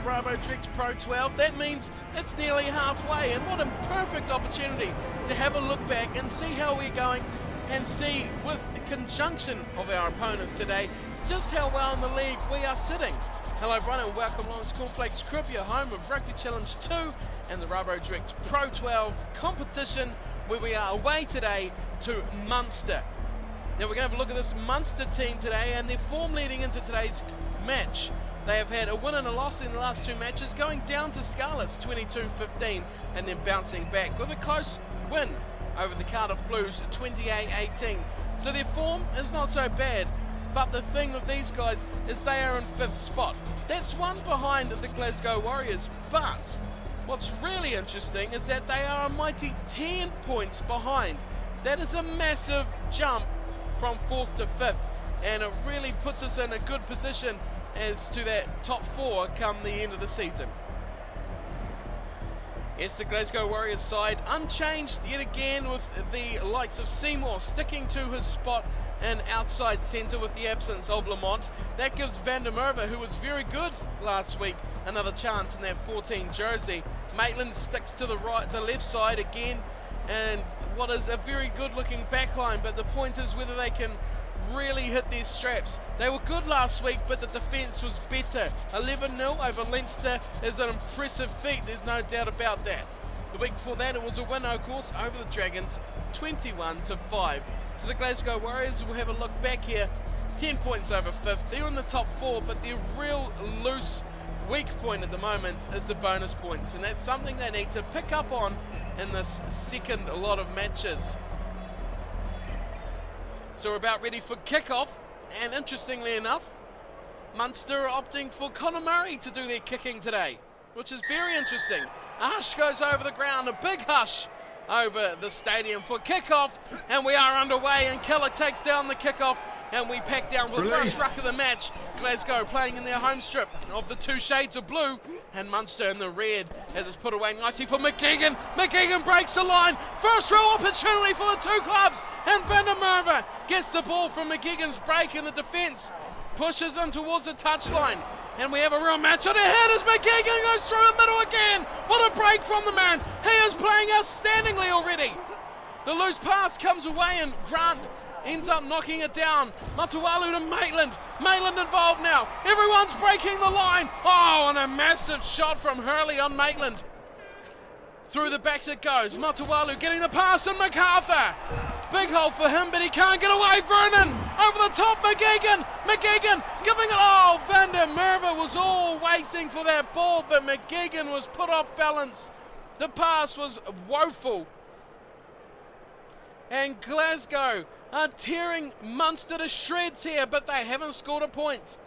Rabodirect Pro 12. That means it's nearly halfway, and what a perfect opportunity to have a look back and see how we're going and see, with the conjunction of our opponents today, just how well in the league we are sitting. Hello everyone and welcome along to Cornflakes Crib, your home of Rugby Challenge 2 and the Rabodirect Pro 12 competition, where we are away today to Munster. Now we're going to have a look at this Munster team today and their form leading into today's match. They have had a win and a loss in the last two matches, going down to Scarlets 22-15 and then bouncing back with a close win over the Cardiff Blues 28-18. So their form is not so bad, but the thing with these guys is they are in 5th spot. That's one behind the Glasgow Warriors, but what's really interesting is that they are a mighty 10 points behind. That is a massive jump from 4th to 5th, and it really puts us in a good position as to that top 4 come the end of the season. It's the Glasgow Warriors side unchanged yet again, with the likes of Seymour sticking to his spot in outside centre with the absence of Lamont. That gives Van der Merwe, who was very good last week, another chance in that 14 jersey. Maitland sticks to the left side again, and what is a very good looking backline, but the point is whether they can really hit their straps. They were good last week, but the defence was better. 11-0 over Leinster is an impressive feat, there's no doubt about that. The week before that it was a win, of course, over the Dragons 21-5. So the Glasgow Warriors will have a look back here, 10 points over 5th. They're in the top 4, but their real loose weak point at the moment is the bonus points, and that's something they need to pick up on in this second lot of matches. So we're about ready for kickoff, and interestingly enough, Munster are opting for Conor Murray to do their kicking today, which is very interesting. A hush goes over the ground, a big hush over the stadium for kickoff, and we are underway, and Keller takes down the kickoff, and we pack down for the first ruck of the match. Glasgow playing in their home strip of the two shades of blue, and Munster in the red as it's put away nicely for McGeegan. McGeegan breaks the line, first row opportunity for the two clubs, and Van der Merwe gets the ball from McGeegan's break in the defence, pushes him towards the touchline, and we have a real match on ahead as McGeegan goes through the middle again. What a break from the man, he is playing outstandingly already. The loose pass comes away and Grant ends up knocking it down. Matawalu to Maitland. Maitland involved now. Everyone's breaking the line. Oh, and a massive shot from Hurley on Maitland. Through the backs it goes. Matawalu getting the pass, and MacArthur. Big hole for him, but he can't get away. Vernon over the top. McGeegan. McGeegan giving it. Oh, Van der Merwe was all waiting for that ball, but McGeegan was put off balance. The pass was woeful. And Glasgow are tearing Munster to shreds here, but they haven't scored a point.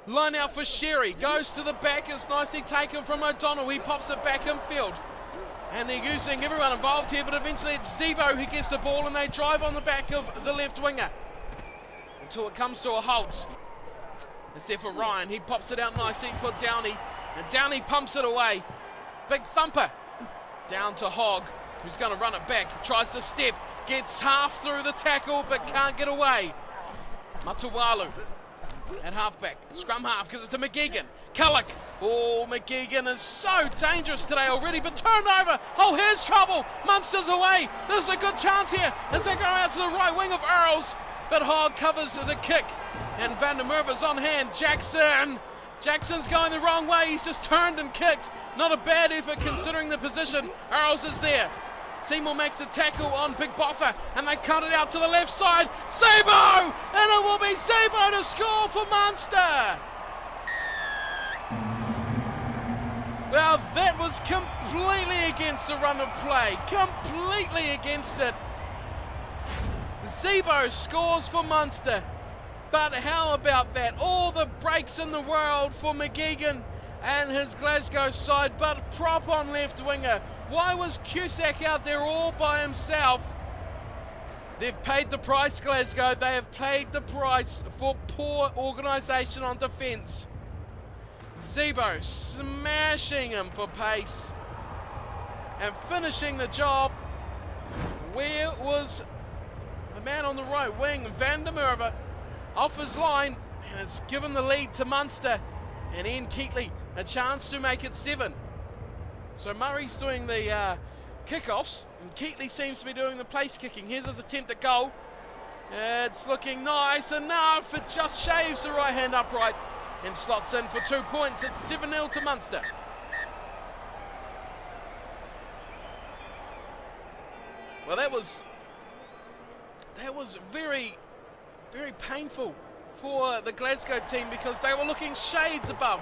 Line out for Sherry, goes to the back, it's nicely taken from O'Donnell, he pops it back infield. And they're using everyone involved here, but eventually it's Zebo who gets the ball, and they drive on the back of the left winger until it comes to a halt. It's there for Ryan, he pops it out nicely for Downey, and Downey pumps it away. Big thumper down to Hogg, who's going to run it back, tries to step, gets half through the tackle but can't get away. Matawalu at halfback, scrum half gives it to McGeegan. Culloch, oh, McGeegan is so dangerous today already, but turned over. Oh, here's trouble, Munster's away. There's a good chance here as they go out to the right wing of Earls, but Hogg covers the kick, and Van der Merwe's on hand. Jackson's going the wrong way, he's just turned and kicked. Not a bad effort considering the position. Earls is there. Seymour makes the tackle on Big Boffa, and they cut it out to the left side. Sebo! And it will be Sebo to score for Munster. Well, that was completely against the run of play. Completely against it. Sebo scores for Munster. But how about that? All the breaks in the world for McGeegan and his Glasgow side, but prop on left winger. Why was Cusack out there all by himself? They've paid the price, Glasgow. They have paid the price for poor organisation on defence. Zebo smashing him for pace and finishing the job. Where was the man on the right wing? Van der Merwe off his line, and it's given the lead to Munster. And Ian Keatley a chance to make it 7. So Murray's doing the kickoffs, and Keatley seems to be doing the place kicking. Here's his attempt at goal. It's looking nice enough. It just shaves the right hand upright and slots in for 2 points. It's 7-0 to Munster. Well, that was very, very painful for the Glasgow team, because they were looking shades above,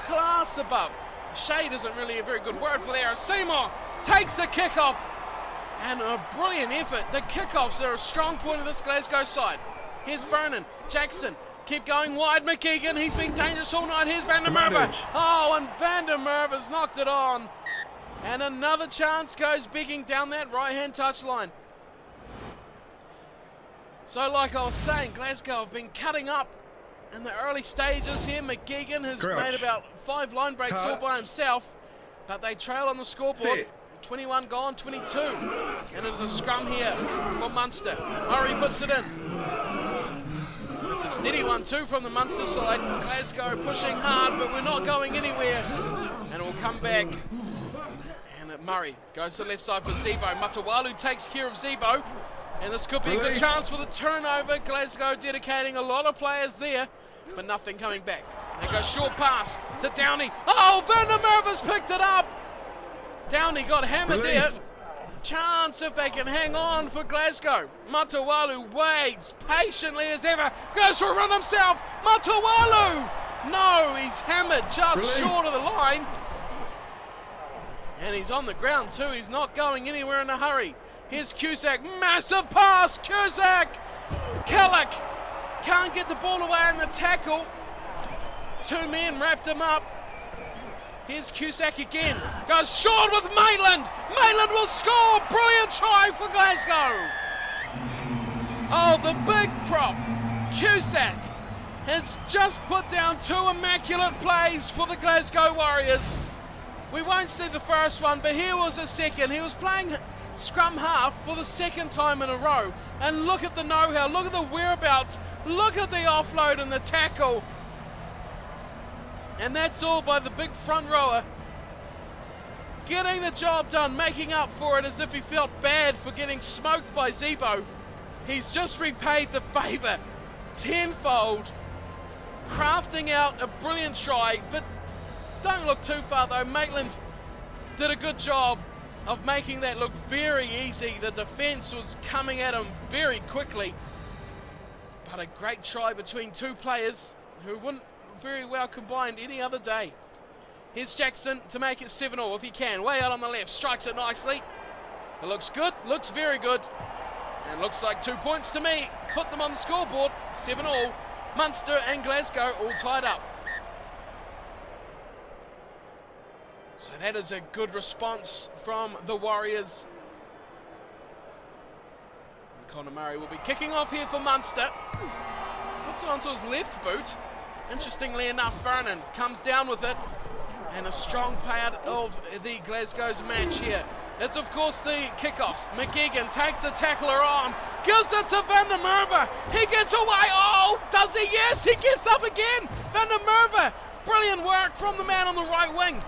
class above. Shade isn't really a very good word for there. Seymour takes the kickoff, and a brilliant effort. The kickoffs are a strong point of this Glasgow side. Here's Vernon, Jackson, keep going wide. McGeegan, he's been dangerous all night. Here's Van der Merwe. Oh, and Van der Merwe's knocked it on. And another chance goes begging down that right-hand touchline. So like I was saying, Glasgow have been cutting up in the early stages here. McGeegan has made about 5 line breaks all by himself, but they trail on the scoreboard. 21 gone, 22. And there's a scrum here for Munster. Murray puts it in. It's a steady one too from the Munster side. Glasgow pushing hard, but we're not going anywhere. And it will come back. And Murray goes to the left side for Zebo. Matawalu takes care of Zebo. And this could be a good chance for the turnover. Glasgow dedicating a lot of players there, but nothing coming back. They go short pass to Downey. Oh, Van der Merwe's picked it up. Downey got hammered there. Chance if they can hang on for Glasgow. Matawalu waits patiently as ever. Goes for a run himself. Matawalu! No, he's hammered just short of the line. And he's on the ground too. He's not going anywhere in a hurry. Here's Cusack. Massive pass. Cusack! Kellick can't get the ball away in the tackle. 2 men wrapped him up. Here's Cusack again. Goes short with Maitland. Maitland will score. Brilliant try for Glasgow. Oh, the big prop. Cusack has just put down 2 immaculate plays for the Glasgow Warriors. We won't see the first one, but here was the second. He was playing scrum half for the 2nd time in a row. And look at the know-how. Look at the whereabouts. Look at the offload and the tackle. And that's all by the big front rower. Getting the job done, making up for it as if he felt bad for getting smoked by Zebo. He's just repaid the favour tenfold, crafting out a brilliant try. But don't look too far though. Maitland did a good job of making that look very easy. The defence was coming at him very quickly. But a great try between 2 players who wouldn't very well combined any other day. Here's Jackson to make it 7-0 if he can. Way out on the left, strikes it nicely. It looks good, looks very good. And looks like 2 points to me. Put them on the scoreboard, 7-0. Munster and Glasgow all tied up. So that is a good response from the Warriors. And Conor Murray will be kicking off here for Munster. Puts it onto his left boot. Interestingly enough, Vernon comes down with it, and a strong play out of the Glasgow's match here. It's of course the kickoffs. McGeegan takes the tackler on, gives it to Van der Merwe. He gets away. Oh, does he? Yes, he gets up again. Van der Merwe. Brilliant work from the man on the right wing.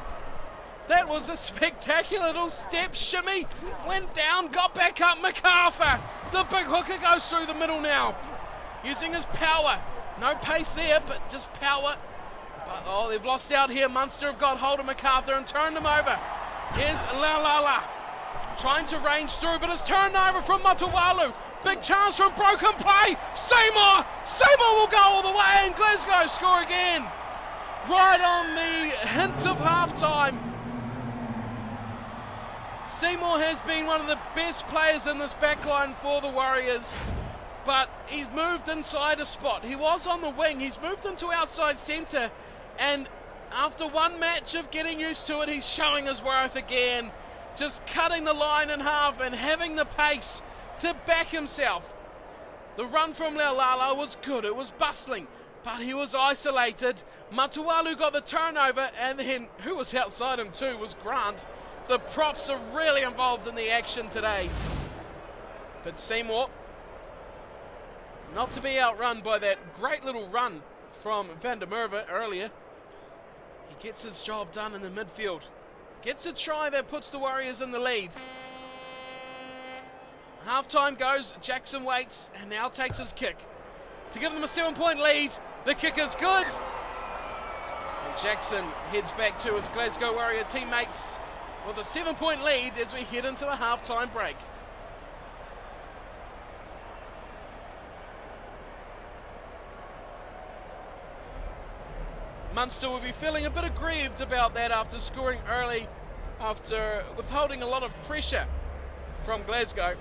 That was a spectacular little step shimmy. Went down, got back up. MacArthur. The big hooker goes through the middle now, using his power. No pace there, but just power. But, oh, they've lost out here. Munster have got hold of MacArthur and turned him over. Here's La. Trying to range through, but it's turned over from Matawalu. Big chance from broken play. Seymour will go all the way, and Glasgow score again. Right on the hint of half-time. Seymour has been one of the best players in this backline for the Warriors. But he's moved inside a spot. He was on the wing. He's moved into outside centre. And after one match of getting used to it, he's showing his worth again. Just cutting the line in half and having the pace to back himself. The run from Leolala was good. It was bustling. But he was isolated. Matawalu got the turnover. And then who was outside him too was Grant. The props are really involved in the action today. But Seymour, not to be outrun by that great little run from Van der Merwe earlier. He gets his job done in the midfield. Gets a try that puts the Warriors in the lead. Half time goes, Jackson waits and now takes his kick to give them a 7-point lead. The kick is good. And Jackson heads back to his Glasgow Warrior teammates with a 7-point lead as we head into the half-time break. Munster will be feeling a bit aggrieved about that after scoring early, after withholding a lot of pressure from Glasgow.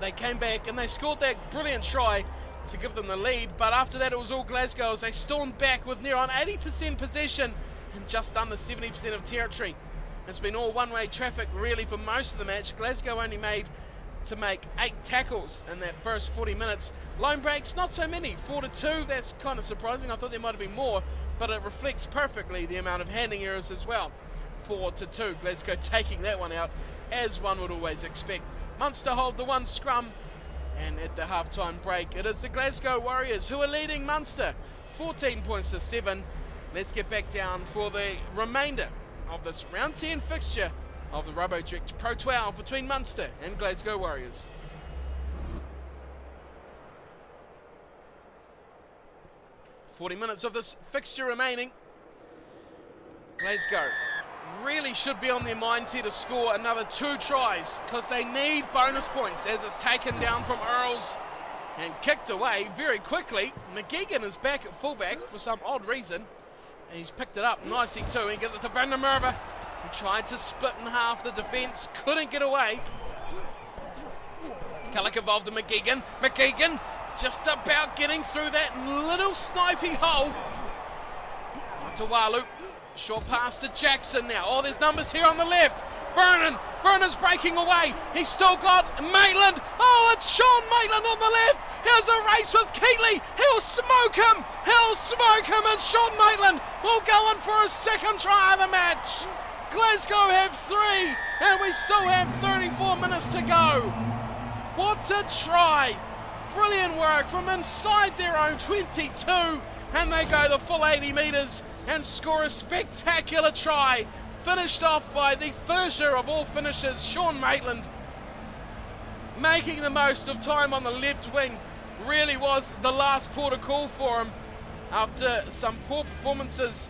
They came back and they scored that brilliant try to give them the lead, but after that it was all Glasgow as they stormed back with near on 80% possession and just under 70% of territory. It's been all one-way traffic really for most of the match. Glasgow only made 8 tackles in that first 40 minutes. Line breaks, not so many, 4-2. That's kind of surprising. I thought there might have been more, but it reflects perfectly the amount of handing errors as well. 4-2. Glasgow taking that one out, as one would always expect. Munster hold the one scrum, and at the half-time break, it is the Glasgow Warriors who are leading Munster 14 points to 7. Let's get back down for the remainder of this round 10 fixture of the Rabodirect Pro 12 between Munster and Glasgow Warriors. "40 minutes of this fixture remaining. Glasgow really should be on their minds here to score another 2 tries because they need bonus points as it's taken down from Earls and kicked away very quickly. McGeegan is back at fullback for some odd reason, and he's picked it up nicely too. He gives it to Van der Merwe, who tried to split in half the defence, couldn't get away. Kellick involved in McGeegan. McGeegan just about getting through that little sniping hole. To Walu. Short pass to Jackson now. Oh, there's numbers here on the left. Vernon's breaking away. He's still got Maitland. Oh, it's Sean Maitland on the left. Here's a race with Keatley. He'll smoke him. And Sean Maitland will go in for his second try of the match. Glasgow have 3, and we still have 34 minutes to go. What a try. Brilliant work from inside their own 22, and they go the full 80 metres and score a spectacular try, finished off by the finisher of all finishers, Sean Maitland. Making the most of time on the left wing, really was the last port of call for him after some poor performances.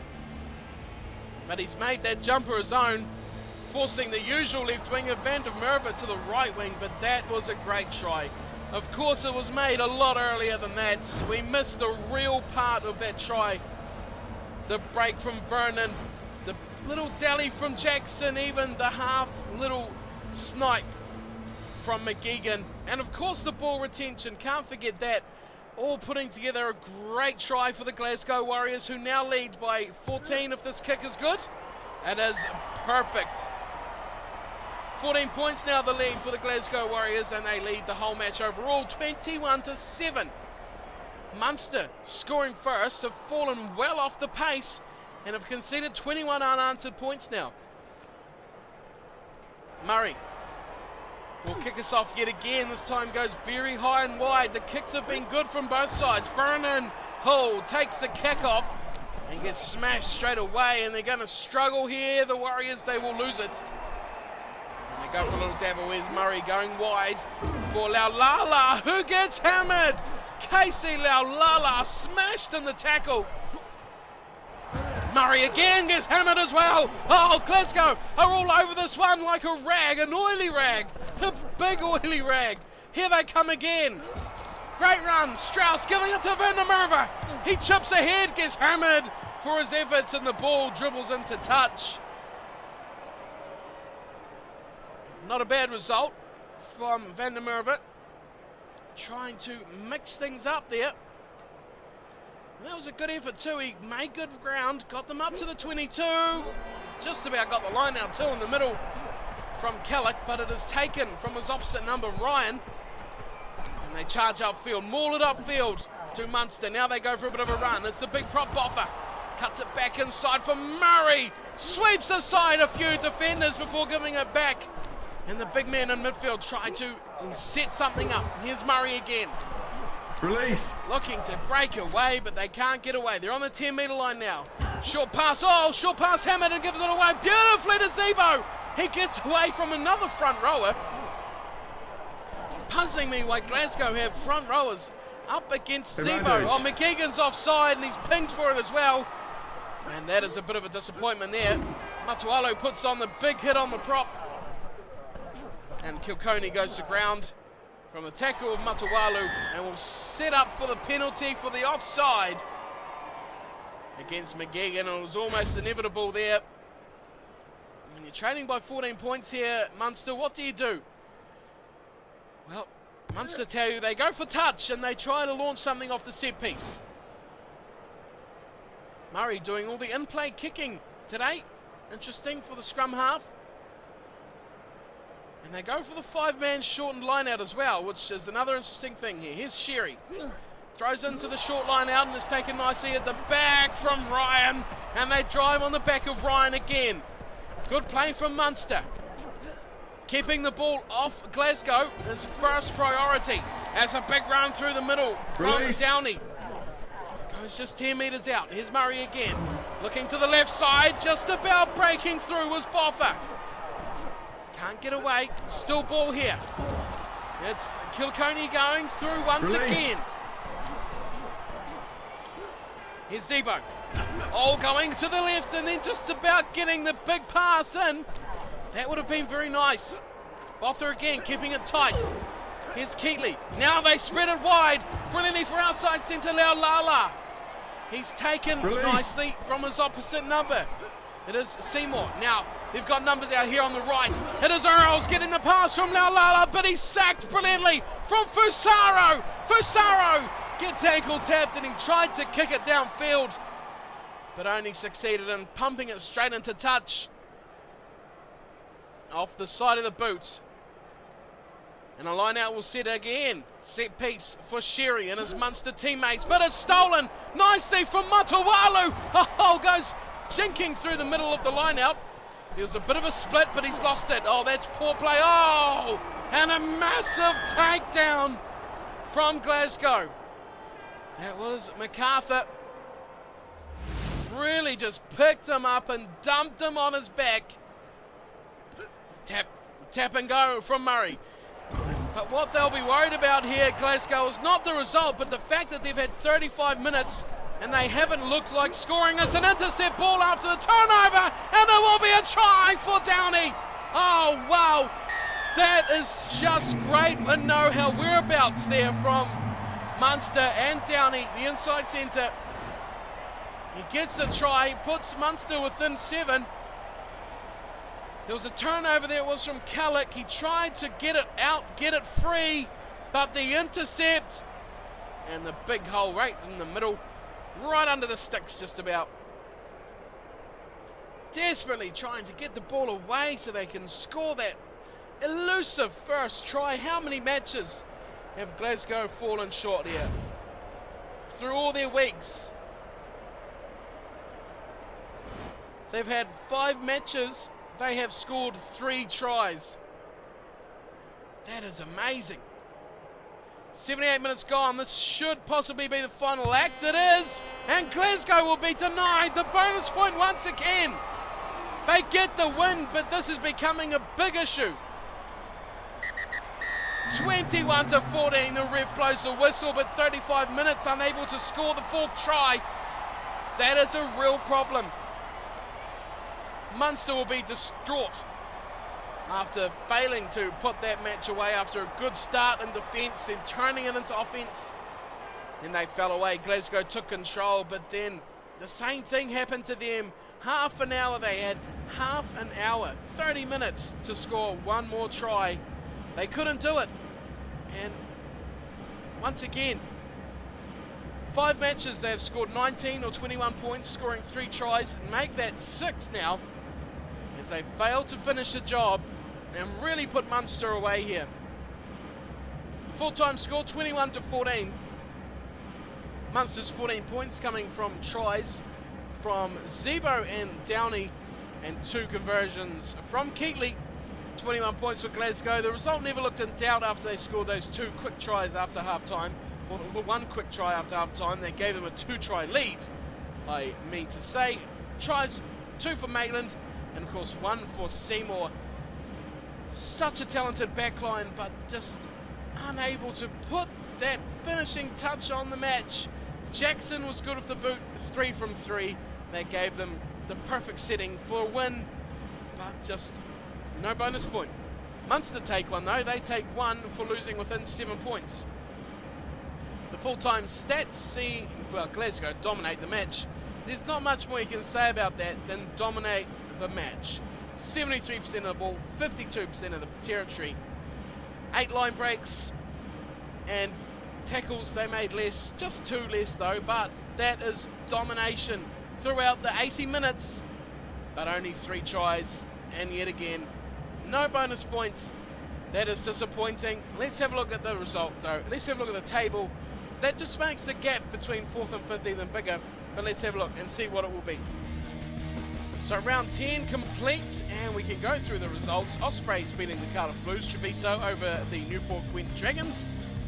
But he's made that jumper his own, forcing the usual left winger Van der Merwe to the right wing, but that was a great try. Of course it was made a lot earlier than that. We missed the real part of that try. The break from Vernon, the little dally from Jackson, even the half little snipe from McGeegan, and of course the ball retention, can't forget that. All putting together a great try for the Glasgow Warriors, who now lead by 14 if this kick is good. It is perfect. 14 points now the lead for the Glasgow Warriors, and they lead the whole match overall 21-7. Munster, scoring first, have fallen well off the pace and have conceded 21 unanswered points now. Murray will kick us off yet again. This time goes very high and wide. The kicks have been good from both sides. Vernon Hull takes the kick off and gets smashed straight away, and they're going to struggle here. The Warriors, they will lose it. And they go for a little dabble. Where's Murray going wide for Laulala, who gets hammered. Casey Laulala smashed in the tackle. Murray again gets hammered as well. Oh, Glasgow are all over this one like a rag, an oily rag, a big oily rag. Here they come again. Great run, Strauss giving it to Van der Merwe. He chips ahead, gets hammered for his efforts, and the ball dribbles into touch. Not a bad result from Van der Merwe. Trying to mix things up there. That was a good effort too. He made good ground, got them up to the 22. Just about got the line out too in the middle from Kellick, but it is taken from his opposite number, Ryan. And they charge upfield, maul it upfield to Munster. Now they go for a bit of a run. It's the big prop boffer. Cuts it back inside for Murray. Sweeps aside a few defenders before giving it back. And the big man in midfield tried to set something up. Here's Murray again. Release. Looking to break away, but they can't get away. They're on the 10-metre line now. Short pass, oh, short pass hammered and gives it away beautifully to Zebo. He gets away from another front rower. Puzzling me why Glasgow have front rowers up against Zebo. Oh, McGeegan's offside and he's pinged for it as well. And that is a bit of a disappointment there. Matualu puts on the big hit on the prop. And Kilconey goes to ground from the tackle of Matualu and will set up for the penalty for the offside against McGeegan. It was almost inevitable there. When you're trailing by 14 points here, Munster, what do you do? Well, Munster tell you they go for touch and they try to launch something off the set piece. Murray doing all the in-play kicking today. Interesting for the scrum half. And they go for the 5-man shortened line out as well, which is another interesting thing here. Here's Sherry. Throws into the short line out and is taken nicely at the back from Ryan. And they drive on the back of Ryan again. Good play from Munster. Keeping the ball off Glasgow is first priority. As a big run through the middle from Downey. Goes just 10 metres out. Here's Murray again. Looking to the left side. Just about breaking through was Boffa. Can't get away. Still ball here. It's Kilconey going through once again. Here's Zebo. All going to the left and then just about getting the big pass in. That would have been very nice. Botha again, keeping it tight. Here's Keatley. Now they spread it wide. Brilliantly for outside centre, Laulala. He's taken nicely from his opposite number. It is Seymour. Now, they've got numbers out here on the right. It is Earls getting the pass from Laulala, but he's sacked brilliantly from Fusaro. Fusaro gets ankle tapped and he tried to kick it downfield, but only succeeded in pumping it straight into touch. Off the side of the boot. And a line out will set again. Set piece for Sherry and his Munster teammates, but it's stolen nicely from Matawalu. Oh, goes jinking through the middle of the line out. There was a bit of a split, but he's lost it. Oh, that's poor play. Oh, and a massive takedown from Glasgow. That was MacArthur. Really just picked him up and dumped him on his back. Tap and go from Murray. But what they'll be worried about here, Glasgow, is not the result, but the fact that they've had 35 minutes and they haven't looked like scoring. It's an intercept ball after the turnover, and there will be a try for Downey. Oh, wow. That is just great and know-how whereabouts there from Munster and Downey, the inside centre. He gets the try, puts Munster within 7. There was a turnover there, it was from Kallick. He tried to get it out, get it free, but the intercept and the big hole right in the middle, right under the sticks just about. Desperately trying to get the ball away so they can score that elusive first try. How many matches have Glasgow fallen short here? Through all their weeks, they've had 5 matches. They have scored 3 tries. That is amazing. 78 minutes gone. This should possibly be the final act. It is. And Glasgow will be denied the bonus point once again. They get the win, but this is becoming a big issue. 21-14. The ref blows the whistle, but 35 minutes unable to score the 4th try. That is a real problem. Munster will be distraught after failing to put that match away after a good start in defence, then turning it into offence. Then they fell away. Glasgow took control, but then the same thing happened to them. Half an hour they had, 30 minutes to score one more try. They couldn't do it. And once again, 5 matches they have scored 19 or 21 points, scoring 3 tries, and make that 6 now, as they failed to finish the job and really put Munster away here. Full-time score 21-14. Munster's 14 points coming from tries from Zebo and Downey and 2 conversions from Keatley. 21 points for Glasgow. The result never looked in doubt after they scored those 2 quick tries after half-time. well, the one quick try after half time. They gave them a 2-try lead, I mean to say. Tries, 2 for Maitland, and of course 1 for Seymour. Such a talented backline, but just unable to put that finishing touch on the match. Jackson was good with the boot, 3 from 3. That gave them the perfect setting for a win, but just no bonus point. Munster take one though. They take 1 for losing within 7 points. The full-time stats see, well, Glasgow dominate the match. There's not much more you can say about that than dominate the match. 73% of the ball, 52% of the territory. 8 line breaks and tackles, they made less, just 2 less though, but that is domination throughout the 80 minutes, but only 3 tries, and yet again, no bonus points. That is disappointing. Let's have a look at the result though. Let's have a look at the table. That just makes the gap between 4th and 5th even bigger, but let's have a look and see what it will be. So round 10 complete, and we can go through the results. Ospreys beating the Cardiff Blues, Treviso over the Newport Gwent Dragons,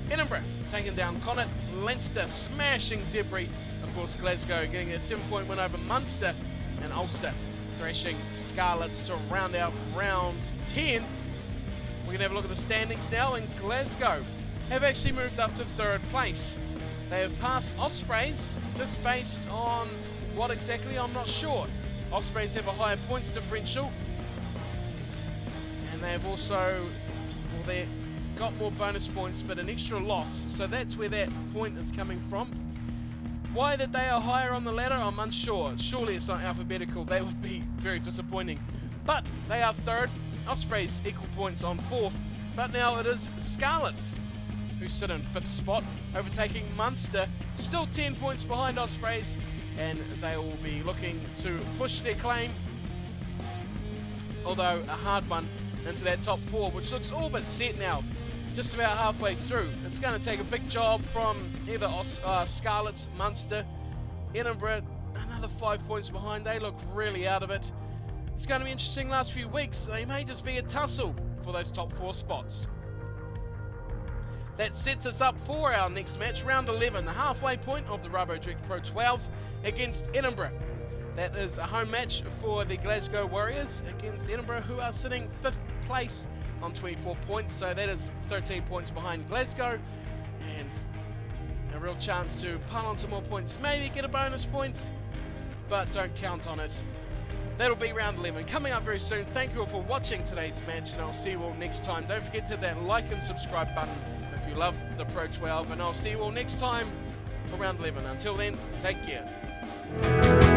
Edinburgh taking down Connacht, Leinster smashing Zebri, of course Glasgow getting a 7-point win over Munster, and Ulster thrashing Scarlets to round out round 10. We can have a look at the standings now, and Glasgow have actually moved up to 3rd place. They have passed Ospreys, just based on what exactly, I'm not sure. Ospreys have a higher points differential, and they have also, well, they got more bonus points, but an extra loss, so that's where that point is coming from. Why that they are higher on the ladder, I'm unsure. Surely it's not alphabetical, that would be very disappointing. But they are 3rd, Ospreys equal points on 4th, but now it is Scarlets who sit in 5th spot, overtaking Munster, still 10 points behind Ospreys, and they will be looking to push their claim, although a hard one, into that top 4, which looks all but set now, just about halfway through. It's going to take a big job from either Scarlets, Munster, Edinburgh, another 5 points behind. They look really out of it. It's going to be interesting last few weeks. They may just be a tussle for those top 4 spots. That sets us up for our next match, round 11, the halfway point of the Rabodirect Pro 12 against Edinburgh. That is a home match for the Glasgow Warriors against Edinburgh, who are sitting 5th place on 24 points, so that is 13 points behind Glasgow, and a real chance to pile on some more points, maybe get a bonus point, but don't count on it. That'll be round 11 coming up very soon. Thank you all for watching today's match, and I'll see you all next time. Don't forget to hit that like and subscribe button if you love the Pro 12, and I'll see you all next time for round 11. Until then, take care.